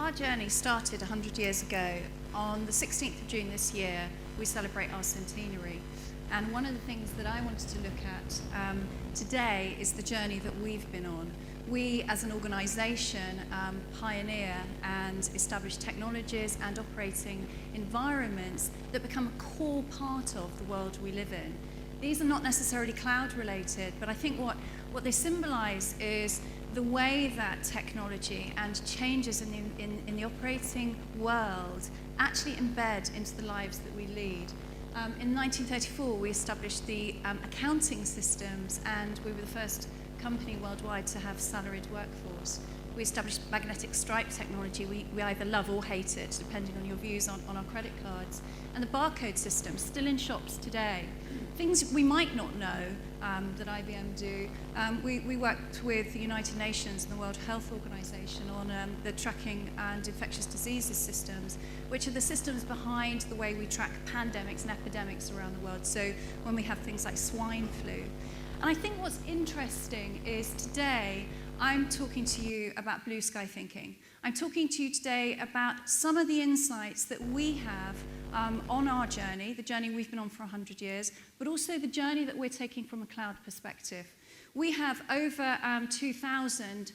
Our journey started 100 years ago. On the 16th of June this year, we celebrate our centenary. And one of the things that I wanted to look at today is the journey that we've been on. We, as an organisation, pioneer and establish technologies and operating environments that become a core part of the world we live in. These are not necessarily cloud-related, but I think what they symbolise is the way that technology and changes in the operating world actually embed into the lives that we lead. In 1934, we established the accounting systems, and we were the first company worldwide to have salaried workforce. We established magnetic stripe technology. We either love or hate it, depending on your views on our credit cards. And the barcode system, still in shops today. Things we might not know that IBM do. We worked with the United Nations and the World Health Organization on the tracking and infectious diseases systems, which are the systems behind the way we track pandemics and epidemics around the world. So when we have things like swine flu. And I think what's interesting is today, I'm talking to you about blue sky thinking. I'm talking to you today about some of the insights that we have on our journey, the journey we've been on for 100 years, but also the journey that we're taking from a cloud perspective. We have over 2,000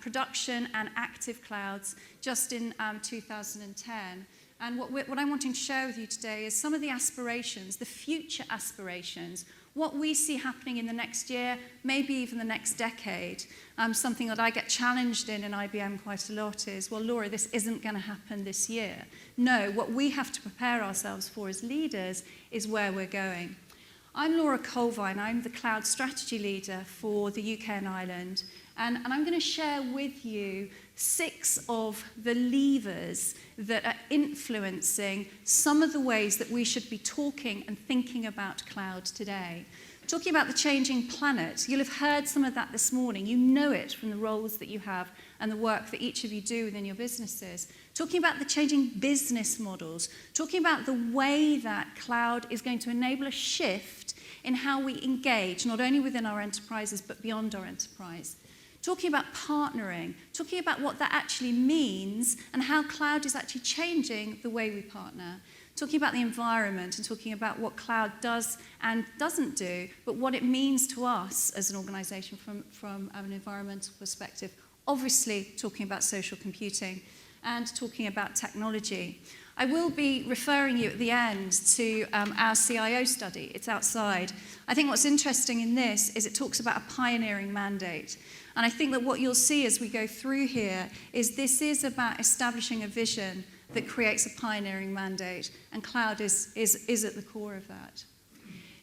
production and active clouds just in 2010. And what I'm wanting to share with you today is some of the aspirations, the future aspirations, what we see happening in the next year, maybe even the next decade. Something that I get challenged in IBM quite a lot is, well, Laura, this isn't going to happen this year. No, what we have to prepare ourselves for as leaders is where we're going. I'm Laura Colvine. I'm the cloud strategy leader for the UK and Ireland. And I'm going to share with you 6 of the levers that are influencing some of the ways that we should be talking and thinking about cloud today. Talking about the changing planet, you'll have heard some of that this morning. You know it from the roles that you have and the work that each of you do within your businesses. Talking about the changing business models. Talking about the way that cloud is going to enable a shift in how we engage, not only within our enterprises, but beyond our enterprise. Talking about partnering, talking about what that actually means and how cloud is actually changing the way we partner. Talking about the environment and talking about what cloud does and doesn't do, but what it means to us as an organization from an environmental perspective. Obviously, talking about social computing and talking about technology. I will be referring you at the end to our CIO study. It's outside. I think what's interesting in this is it talks about a pioneering mandate. And I think that what you'll see as we go through here is this is about establishing a vision that creates a pioneering mandate, and cloud is at the core of that.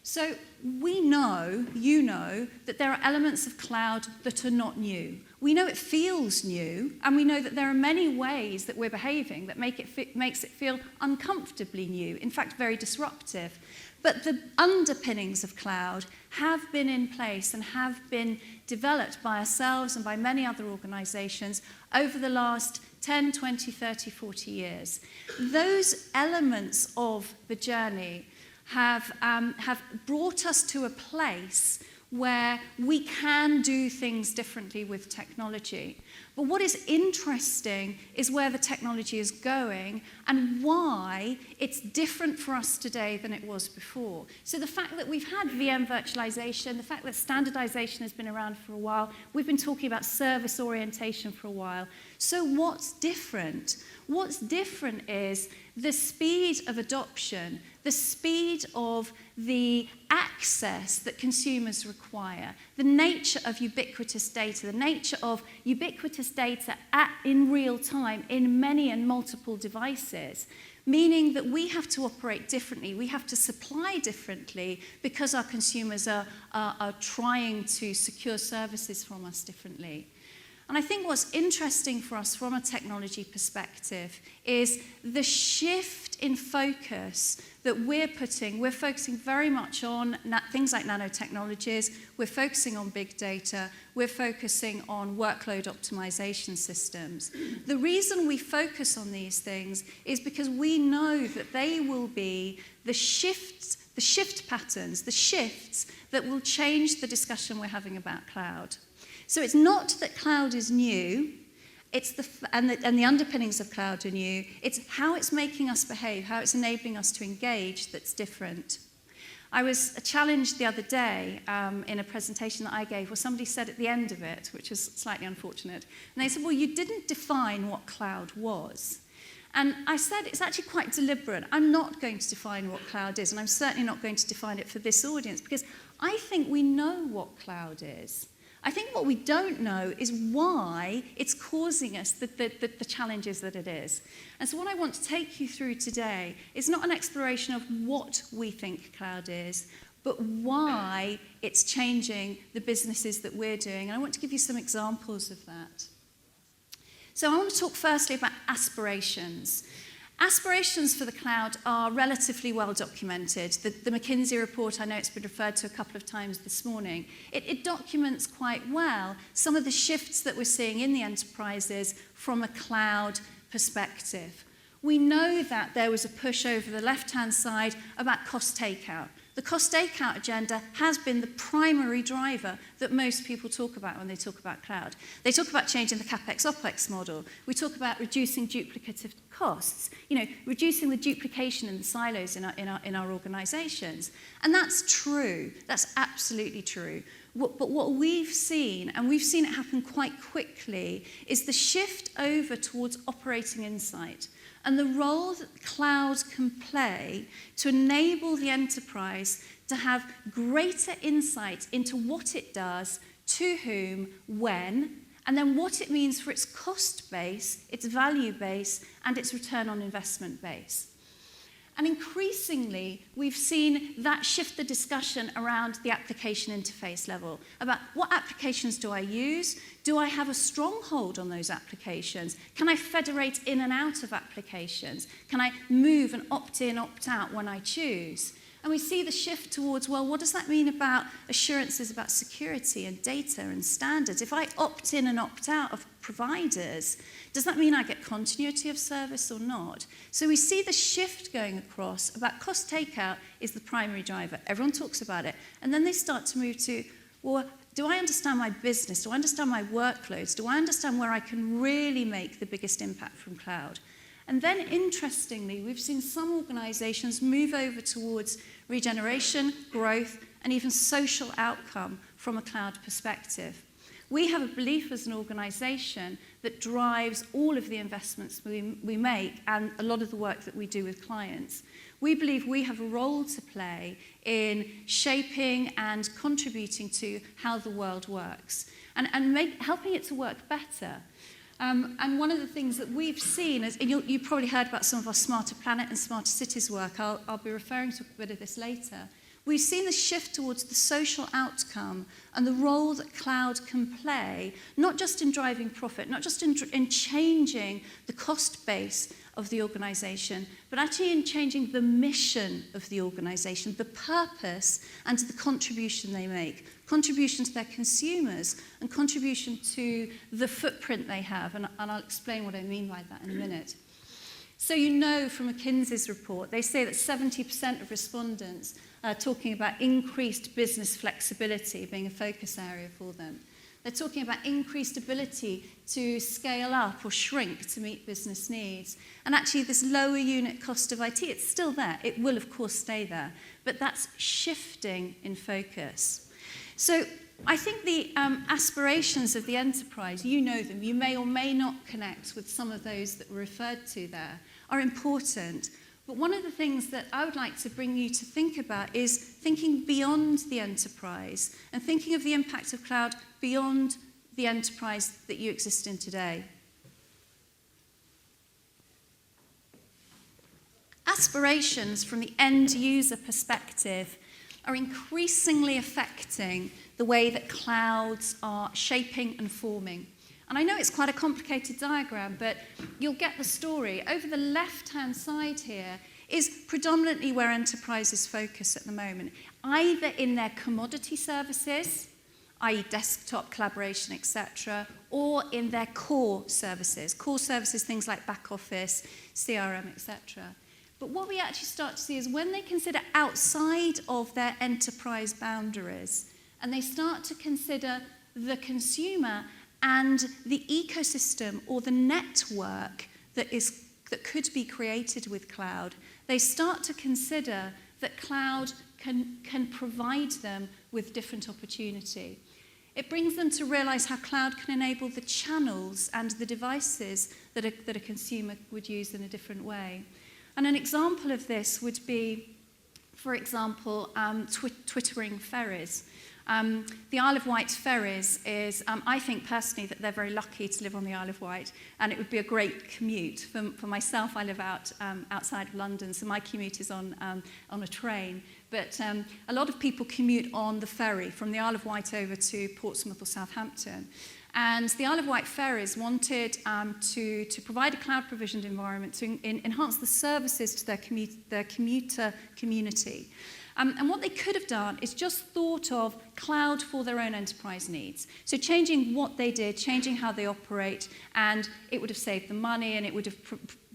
So we know, you know, that there are elements of cloud that are not new. We know it feels new, and we know that there are many ways that we're behaving that makes it feel uncomfortably new, in fact, very disruptive. But the underpinnings of cloud have been in place and have been developed by ourselves and by many other organizations over the last 10, 20, 30, 40 years. Those elements of the journey have brought us to a place where we can do things differently with technology. But what is interesting is where the technology is going and why it's different for us today than it was before. So the fact that we've had VM virtualization, the fact that standardization has been around for a while, we've been talking about service orientation for a while. So what's different? What's different is the speed of adoption, the speed of the access that consumers require, the nature of ubiquitous data, the nature of ubiquitous data in real time in many and multiple devices, meaning that we have to operate differently, we have to supply differently because our consumers are trying to secure services from us differently. And I think what's interesting for us from a technology perspective is the shift in focus that we're focusing very much on things like nanotechnologies, we're focusing on big data, we're focusing on workload optimization systems. The reason we focus on these things is because we know that they will be the shift patterns, the shifts that will change the discussion we're having about cloud. So it's not that cloud is new, and the underpinnings of cloud are new. It's how it's making us behave, how it's enabling us to engage that's different. I was challenged the other day in a presentation that I gave where somebody said at the end of it, which was slightly unfortunate, and they said, well, you didn't define what cloud was. And I said, it's actually quite deliberate. I'm not going to define what cloud is, and I'm certainly not going to define it for this audience, because I think we know what cloud is. I think what we don't know is why it's causing us the challenges that it is. And so what I want to take you through today is not an exploration of what we think cloud is, but why it's changing the businesses that we're doing. And I want to give you some examples of that. So I want to talk firstly about aspirations. Aspirations for the cloud are relatively well documented. The McKinsey report, I know it's been referred to a couple of times this morning, it documents quite well some of the shifts that we're seeing in the enterprises from a cloud perspective. We know that there was a push over the left-hand side about cost takeout. The cost takeout agenda has been the primary driver that most people talk about when they talk about cloud. They talk about changing the CapEx-OpEx model. We talk about reducing duplicative costs, reducing the duplication and the silos in our organizations. And that's true. That's absolutely true. But what we've seen, and we've seen it happen quite quickly, is the shift over towards operating insight and the role that cloud can play to enable the enterprise to have greater insight into what it does, to whom, when, and then what it means for its cost base, its value base, and its return on investment base. And increasingly, we've seen that shift the discussion around the application interface level, about what applications do I use? Do I have a stronghold on those applications? Can I federate in and out of applications? Can I move and opt in, opt out when I choose? And we see the shift towards, well, what does that mean about assurances about security and data and standards? If I opt in and opt out of providers, does that mean I get continuity of service or not? So we see the shift going across about cost takeout is the primary driver. Everyone talks about it. And then they start to move to, well, do I understand my business? Do I understand my workloads? Do I understand where I can really make the biggest impact from cloud? And then, interestingly, we've seen some organizations move over towards regeneration, growth, and even social outcome from a cloud perspective. We have a belief as an organization that drives all of the investments we make and a lot of the work that we do with clients. We believe we have a role to play in shaping and contributing to how the world works and helping it to work better. And one of the things that we've seen is, and you probably heard about some of our Smarter Planet and Smarter Cities work. I'll be referring to a bit of this later. We've seen the shift towards the social outcome and the role that cloud can play, not just in driving profit, not just in changing the cost base of the organization, but actually in changing the mission of the organization, the purpose and the contribution they make, contribution to their consumers and contribution to the footprint they have. And I'll explain what I mean by that in a minute. So you know from McKinsey's report, they say that 70% of respondents are talking about increased business flexibility being a focus area for them. They're talking about increased ability to scale up or shrink to meet business needs. And actually this lower unit cost of IT, it's still there. It will, of course, stay there. But that's shifting in focus. So I think the aspirations of the enterprise, you know them, you may or may not connect with some of those that were referred to there, are important. But one of the things that I would like to bring you to think about is thinking beyond the enterprise and thinking of the impact of cloud beyond the enterprise that you exist in today. Aspirations from the end user perspective are increasingly affecting the way that clouds are shaping and forming. And I know it's quite a complicated diagram, but you'll get the story. Over the left-hand side here is predominantly where enterprises focus at the moment, either in their commodity services, i.e. desktop collaboration, etc., or in their core services. Core services, things like back office, CRM, etc. But what we actually start to see is when they consider outside of their enterprise boundaries, and they start to consider the consumer and the ecosystem or the network that could be created with cloud, they start to consider that cloud can provide them with different opportunity. It brings them to realize how cloud can enable the channels and the devices that a consumer would use in a different way. And an example of this would be, for example, twittering ferries. The Isle of Wight ferries is, I think personally that they're very lucky to live on the Isle of Wight, and it would be a great commute. For myself, I live outside of London, so my commute is on a train. But a lot of people commute on the ferry from the Isle of Wight over to Portsmouth or Southampton. And the Isle of Wight ferries wanted to provide a cloud provisioned environment to enhance the services to their commuter community. And what they could have done is just thought of cloud for their own enterprise needs. So changing what they did, changing how they operate, and it would have saved them money, and it would have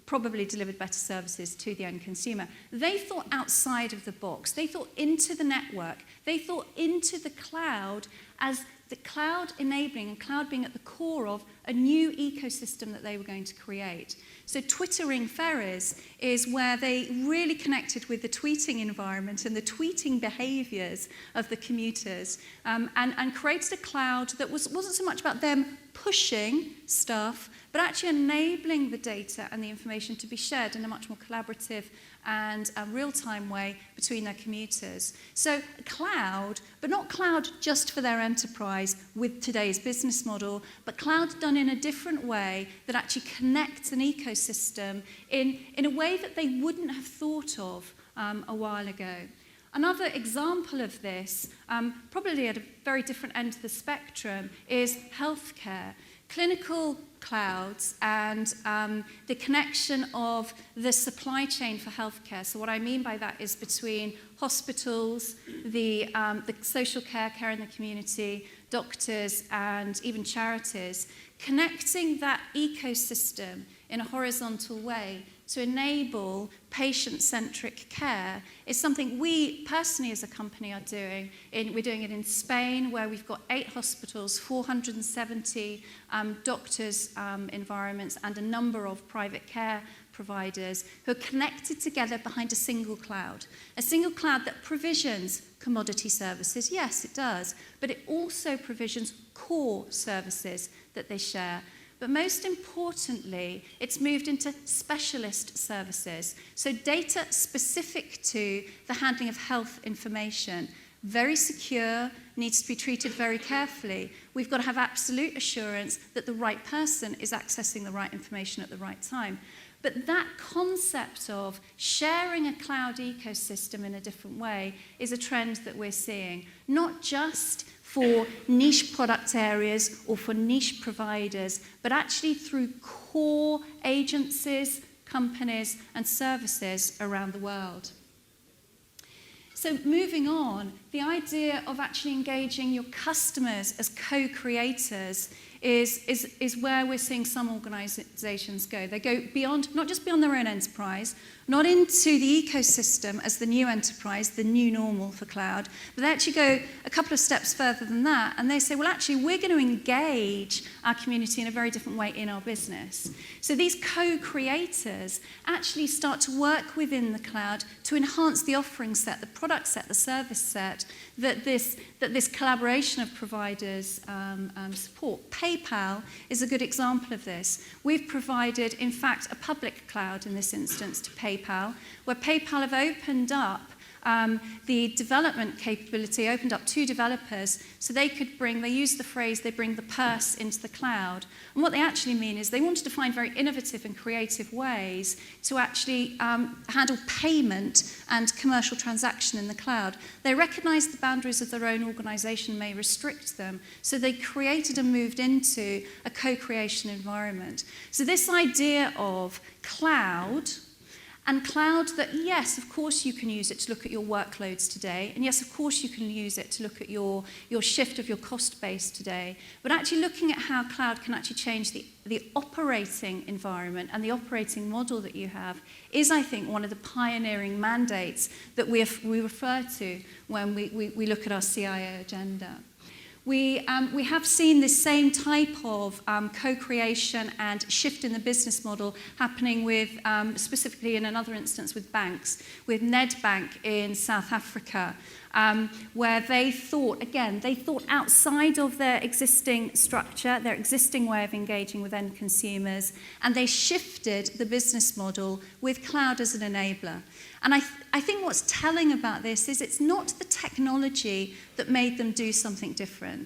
probably delivered better services to the end consumer. They thought outside of the box. They thought into the network. They thought into the cloud as the cloud enabling and cloud being at the core of a new ecosystem that they were going to create. So twittering ferries is where they really connected with the tweeting environment and the tweeting behaviors of the commuters, and created a cloud that wasn't so much about them pushing stuff, but actually enabling the data and the information to be shared in a much more collaborative and a real-time way between their commuters. So cloud, but not cloud just for their enterprise with today's business model, but cloud done in a different way that actually connects an ecosystem in a way that they wouldn't have thought of a while ago. Another example of this, probably at a very different end of the spectrum, is healthcare. Clinical clouds and the connection of the supply chain for healthcare. So what I mean by that is between hospitals, the social care in the community, doctors, and even charities, connecting that ecosystem in a horizontal way to enable patient-centric care is something we personally as a company are doing. We're doing it in Spain, where we've got 8 hospitals, 470 doctors' environments, and a number of private care providers who are connected together behind a single cloud. A single cloud that provisions commodity services, yes, it does, but it also provisions core services that they share. But most importantly, it's moved into specialist services. So data specific to the handling of health information. Very secure, needs to be treated very carefully. We've got to have absolute assurance that the right person is accessing the right information at the right time. But that concept of sharing a cloud ecosystem in a different way is a trend that we're seeing, not just for niche product areas or for niche providers, but actually through core agencies, companies, and services around the world. So moving on, the idea of actually engaging your customers as co-creators is where we're seeing some organizations go. They go beyond, not just beyond their own enterprise, not into the ecosystem as the new enterprise, the new normal for cloud, but they actually go a couple of steps further than that, and they say, well, actually, we're going to engage our community in a very different way in our business. So these co-creators actually start to work within the cloud to enhance the offering set, the product set, the service set that this collaboration of providers support. PayPal is a good example of this. We've provided, in fact, a public cloud in this instance to PayPal, where PayPal have opened up the development capability, opened up to developers so they could they use the phrase, they bring the purse into the cloud. And what they actually mean is they wanted to find very innovative and creative ways to actually handle payment and commercial transaction in the cloud. They recognized the boundaries of their own organization may restrict them, so they created and moved into a co-creation environment. So this idea of cloud, and cloud that, yes, of course you can use it to look at your workloads today, and yes, of course you can use it to look at your shift of your cost base today, but actually looking at how cloud can actually change the operating environment and the operating model that you have is, I think, one of the pioneering mandates that we refer to when we look at our CIO agenda. We have seen this same type of co-creation and shift in the business model happening with, specifically in another instance with banks, with Nedbank in South Africa, where they thought outside of their existing structure, their existing way of engaging with end consumers, and they shifted the business model with cloud as an enabler. And I think what's telling about this is it's not the technology that made them do something different.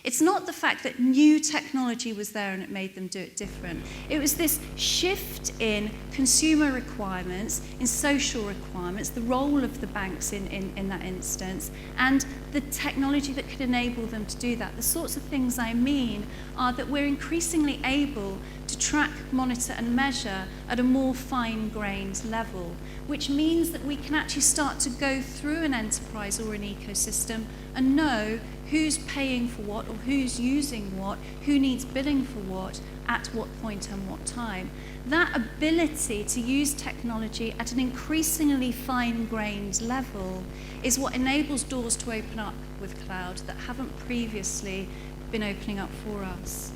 It's not the fact that new technology was there and it made them do it different. It was this shift in consumer requirements, in social requirements, the role of the banks in that instance, and the technology that could enable them to do that. The sorts of things I mean are that we're increasingly able to track, monitor, and measure at a more fine-grained level, which means that we can actually start to go through an enterprise or an ecosystem and know who's paying for what or who's using what, who needs billing for what, at what point and what time. That ability to use technology at an increasingly fine-grained level is what enables doors to open up with cloud that haven't previously been opening up for us.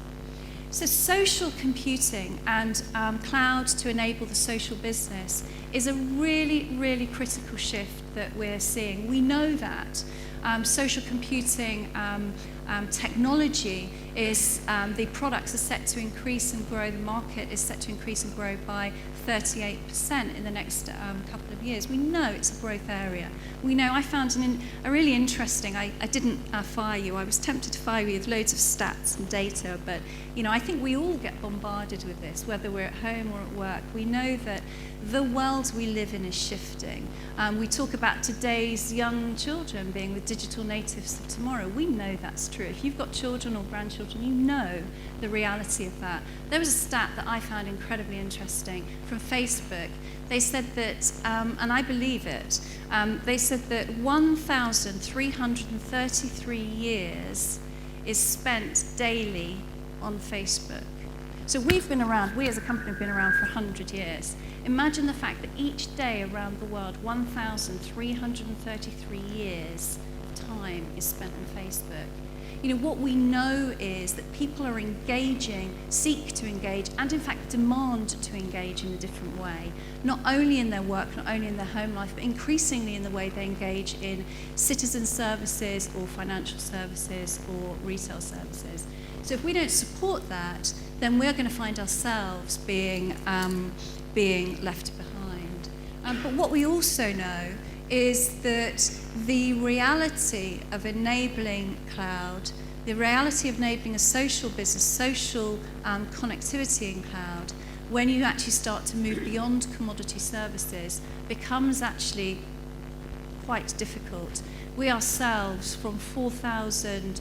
So social computing and cloud to enable the social business is a really, really critical shift that we're seeing. We know that social computing technology is, the products are set to increase and grow, the market is set to increase and grow by 38% in the next couple of years. We know it's a growth area. We know, I found a really interesting, I didn't fire you, I was tempted to fire you with loads of stats and data, but I think we all get bombarded with this, whether we're at home or at work. We know that the world we live in is shifting. We talk about today's young children being the digital natives of tomorrow. We know that's true. If you've got children or grandchildren, you know the reality of that. There was a stat that I found incredibly interesting from Facebook. They said that, and I believe it, they said that 1,333 years is spent daily on Facebook. So we've been around, we as a company have been around for 100 years. Imagine the fact that each day around the world, 1,333 years of time is spent on Facebook. What we know is that people are engaging, seek to engage, and in fact demand to engage in a different way. Not only in their work, not only in their home life, but increasingly in the way they engage in citizen services or financial services or retail services. So if we don't support that, then we're going to find ourselves being left behind. But what we also know is that the reality of enabling cloud, the reality of enabling a social business, social connectivity in cloud, when you actually start to move beyond commodity services, becomes actually quite difficult. We ourselves, from 4,000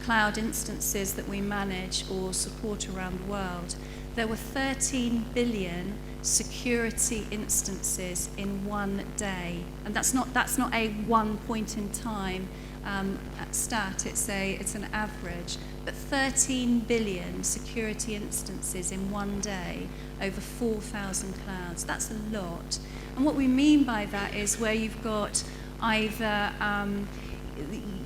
cloud instances that we manage or support around the world, there were 13 billion security instances in one day, and that's not a one point in time stat. It's an average, but 13 billion security instances in one day over 4,000 clouds. That's a lot. And what we mean by that is where you've got either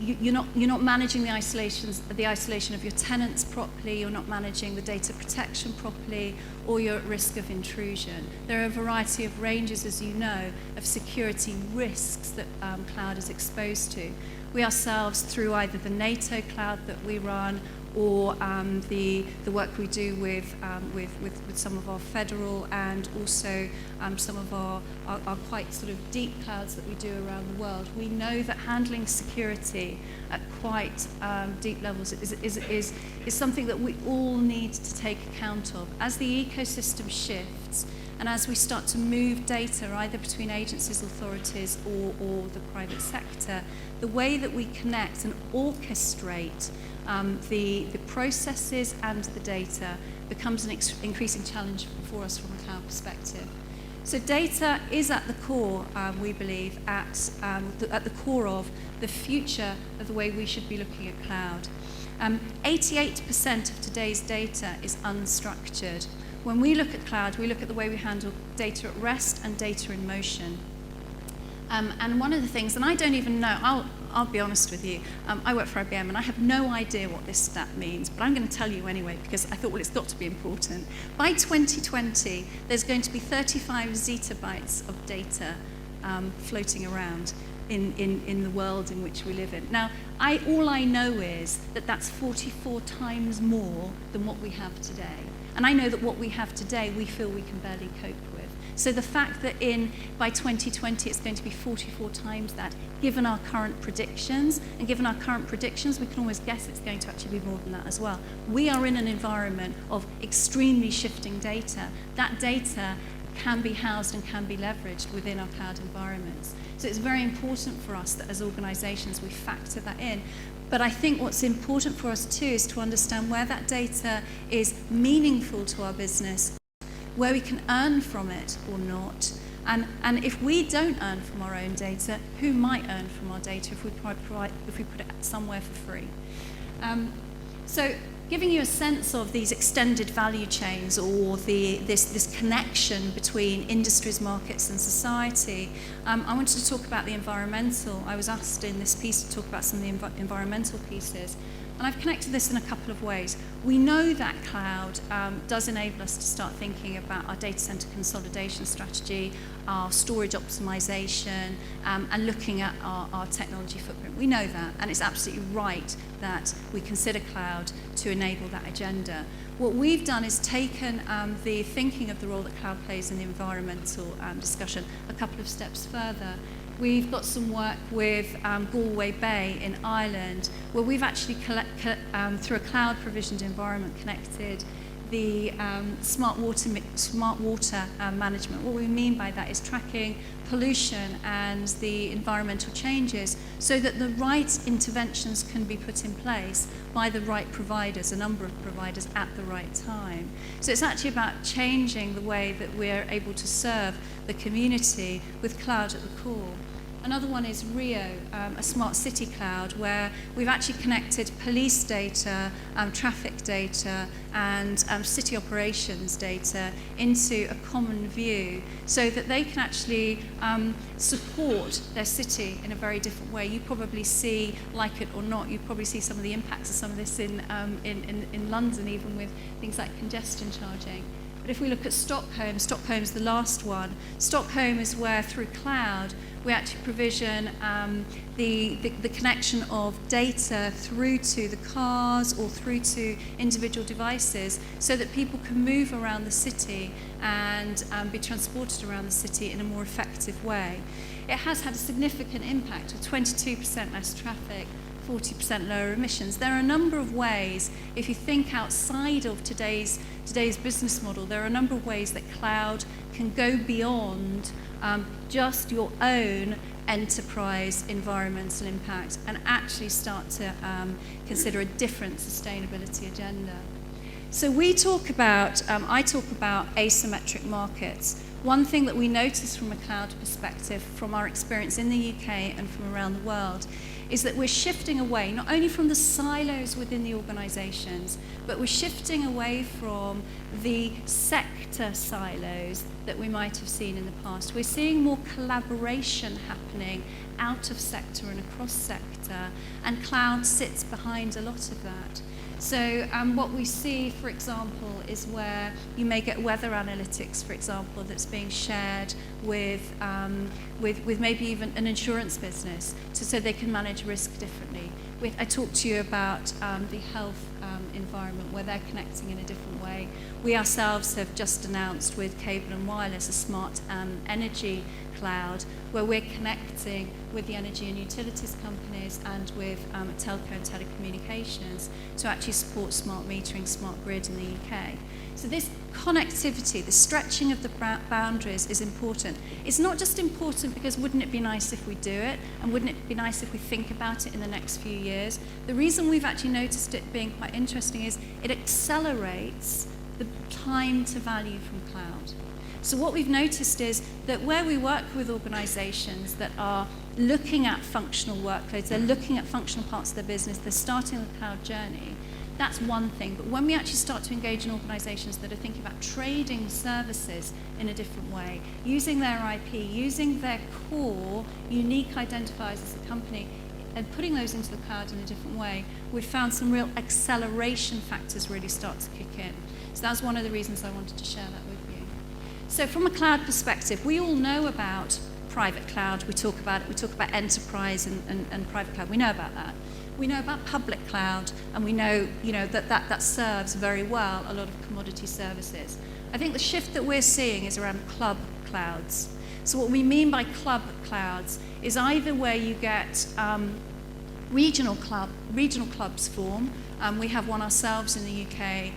you're not managing the isolation of your tenants properly, you're not managing the data protection properly, or you're at risk of intrusion. There are a variety of ranges, as you know, of security risks that cloud is exposed to. We ourselves, through either the NATO cloud that we run or the work we do with some of our federal and also some of our quite sort of deep clouds that we do around the world, we know that handling security at quite deep levels is something that we all need to take account of. As the ecosystem shifts and as we start to move data either between agencies, authorities or the private sector, the way that we connect and orchestrate the processes and the data becomes an increasing challenge for us from a cloud perspective. So data is at the core, we believe, at the core of the future of the way we should be looking at cloud. 88% of today's data is unstructured. When we look at cloud, we look at the way we handle data at rest and data in motion. And one of the things, and I don't even know, I'll be honest with you. I work for IBM and I have no idea what this stat means, but I'm going to tell you anyway because I thought, well, it's got to be important. By 2020, there's going to be 35 zettabytes of data floating around in the world in which we live in. Now, all I know is that that's 44 times more than what we have today. And I know that what we have today, we feel we can barely cope with. So the fact that by 2020 it's going to be 44 times that, given our current predictions, we can almost guess it's going to actually be more than that as well. We are in an environment of extremely shifting data. That data can be housed and can be leveraged within our cloud environments. So it's very important for us that as organizations we factor that in. But I think what's important for us too is to understand where that data is meaningful to our business, where we can earn from it or not. And if we don't earn from our own data, who might earn from our data if we put it somewhere for free? So giving you a sense of these extended value chains or this connection between industries, markets and society, I wanted to talk about the environmental. I was asked in this piece to talk about some of the environmental pieces. And I've connected this in a couple of ways. We know that cloud does enable us to start thinking about our data center consolidation strategy, our storage optimization, and looking at our technology footprint. We know that, and it's absolutely right that we consider cloud to enable that agenda. What we've done is taken the thinking of the role that cloud plays in the environmental discussion a couple of steps further. We've got some work with Galway Bay in Ireland, where we've actually, through a cloud provisioned environment, connected the smart water management. What we mean by that is tracking pollution and the environmental changes so that the right interventions can be put in place by the right providers, a number of providers at the right time. So it's actually about changing the way that we're able to serve the community with cloud at the core. Another one is Rio, a smart city cloud, where we've actually connected police data, traffic data, and city operations data into a common view so that they can actually support their city in a very different way. You probably see, like it or not, you probably see some of the impacts of some of this in London, even with things like congestion charging. But if we look at Stockholm, Stockholm's the last one. Stockholm is where, through cloud, we actually provision the connection of data through to the cars or through to individual devices so that people can move around the city and be transported around the city in a more effective way. It has had a significant impact with 22% less traffic, 40% lower emissions. There are a number of ways, if you think outside of today's business model, there are a number of ways that cloud can go beyond just your own enterprise environmental impact and actually start to consider a different sustainability agenda. So I talk about asymmetric markets. One thing that we notice from a cloud perspective, from our experience in the UK and from around the world, is that we're shifting away, not only from the silos within the organizations, but we're shifting away from the sector silos that we might have seen in the past. We're seeing more collaboration happening out of sector and across sector, and cloud sits behind a lot of that. So what we see, for example, is where you may get weather analytics, for example, that's being shared with maybe even an insurance business so they can manage risk differently. I talked to you about the health environment where they're connecting in a different way. We ourselves have just announced with Cable and Wireless a smart energy cloud where we're connecting with the energy and utilities companies and with telco and telecommunications to actually support smart metering, smart grid in the UK. So this connectivity, the stretching of the boundaries is important. It's not just important because wouldn't it be nice if we do it, and wouldn't it be nice if we think about it in the next few years? The reason we've actually noticed it being quite interesting is it accelerates the time to value from cloud. So what we've noticed is that where we work with organizations that are looking at functional workloads, they're looking at functional parts of their business, they're starting the cloud journey, that's one thing. But when we actually start to engage in organizations that are thinking about trading services in a different way, using their IP, using their core unique identifiers as a company, and putting those into the cloud in a different way, we've found some real acceleration factors really start to kick in. So that's one of the reasons I wanted to share that with you. So from a cloud perspective, we all know about private cloud. We talk about it. We talk about enterprise and private cloud. We know about that. We know about public cloud, and we know, that serves very well a lot of commodity services. I think the shift that we're seeing is around club clouds. So what we mean by club clouds is either where you get regional clubs form. We have one ourselves in the UK,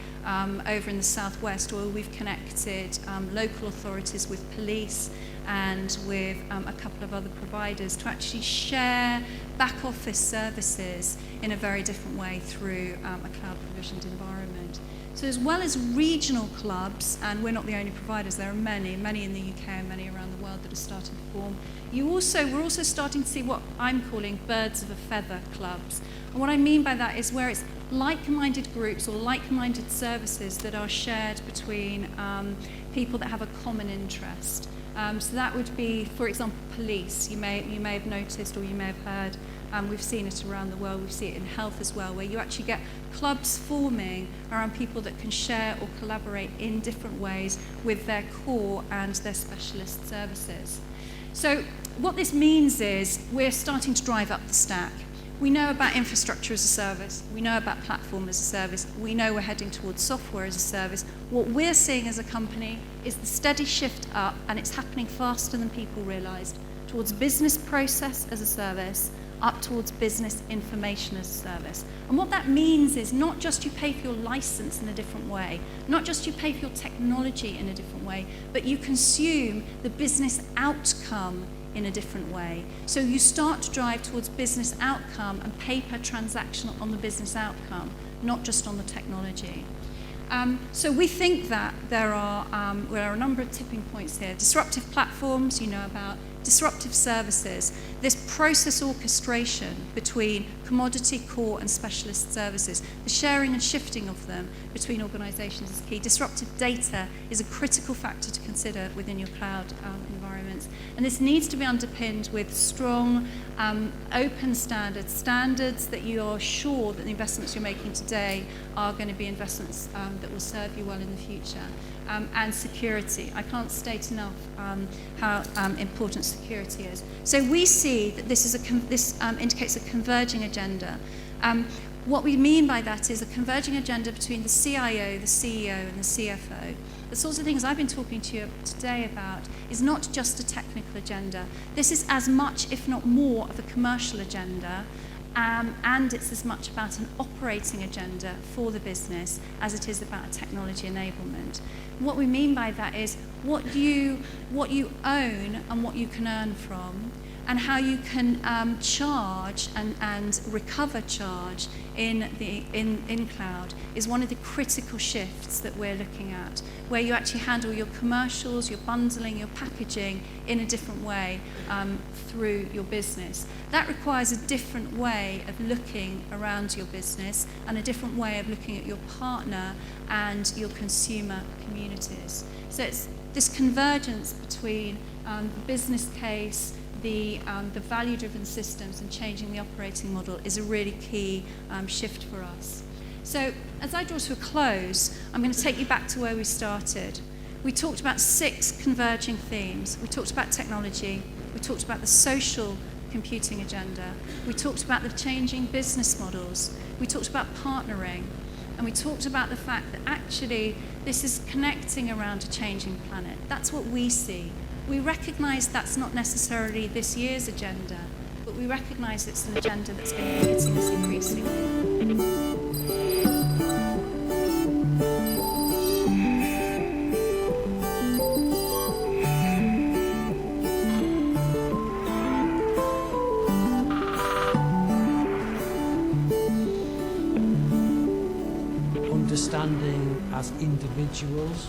over in the southwest, where we've connected local authorities with police and with a couple of other providers to actually share back office services in a very different way through a cloud provisioned environment. So as well as regional clubs, and we're not the only providers, there are many in the UK and many around the world that are starting to form. We're also starting to see what I'm calling birds of a feather clubs. And what I mean by that is where it's like-minded groups or like-minded services that are shared between people that have a common interest. So that would be, for example, police. You may have noticed, or you may have heard, we've seen it around the world, we see it in health as well, where you actually get clubs forming around people that can share or collaborate in different ways with their core and their specialist services. So what this means is we're starting to drive up the stack. We know about infrastructure as a service. We know about platform as a service. We know we're heading towards software as a service. What we're seeing as a company is the steady shift up, and it's happening faster than people realized, towards business process as a service, up towards business information as a service. And what that means is not just you pay for your license in a different way, not just you pay for your technology in a different way, but you consume the business outcome in a different way. So you start to drive towards business outcome and pay per transaction on the business outcome, not just on the technology. So we think that there are a number of tipping points here. Disruptive platforms, you know about. Disruptive services, this process orchestration between commodity, core and specialist services, the sharing and shifting of them between organizations is key. Disruptive data is a critical factor to consider within your cloud environments. And this needs to be underpinned with strong open standards that you are sure that the investments you're making today are going to be investments that will serve you well in the future. And security. I can't state enough how important security is. So we see that this indicates a converging agenda. What we mean by that is a converging agenda between the CIO, the CEO, and the CFO. The sorts of things I've been talking to you today about is not just a technical agenda. This is as much, if not more, of a commercial agenda. And it's as much about an operating agenda for the business as it is about technology enablement. What we mean by that is what you own and what you can earn from, and how you can charge and recover charge in cloud is one of the critical shifts that we're looking at, where you actually handle your commercials, your bundling, your packaging in a different way through your business. That requires a different way of looking around your business and a different way of looking at your partner and your consumer communities. So it's this convergence between the business case, the value-driven systems, and changing the operating model is a really key shift for us. So as I draw to a close, I'm going to take you back to where we started. We talked about 6 converging themes. We talked about technology. We talked about the social computing agenda. We talked about the changing business models. We talked about partnering. And we talked about the fact that actually this is connecting around a changing planet. That's what we see. We recognise that's not necessarily this year's agenda, but we recognise it's an agenda that's going to be hitting us increasingly. Understanding as individuals,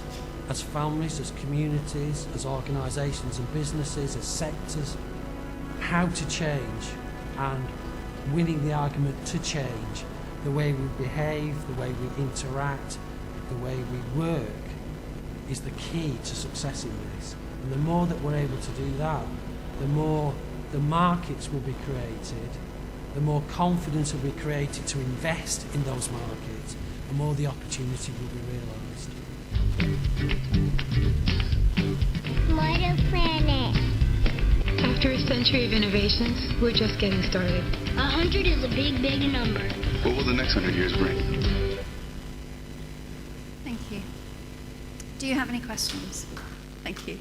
as families, as communities, as organisations and businesses, as sectors, how to change, and winning the argument to change the way we behave, the way we interact, the way we work is the key to success in this. And the more that we're able to do that, the more the markets will be created the more confidence will be created to invest in those markets, the more the opportunity will be realised. Smarter planet. After a century of innovations, we're just getting started. 100 is a big, big number. What will the next 100 years bring? Thank you. Do you have any questions? Thank you.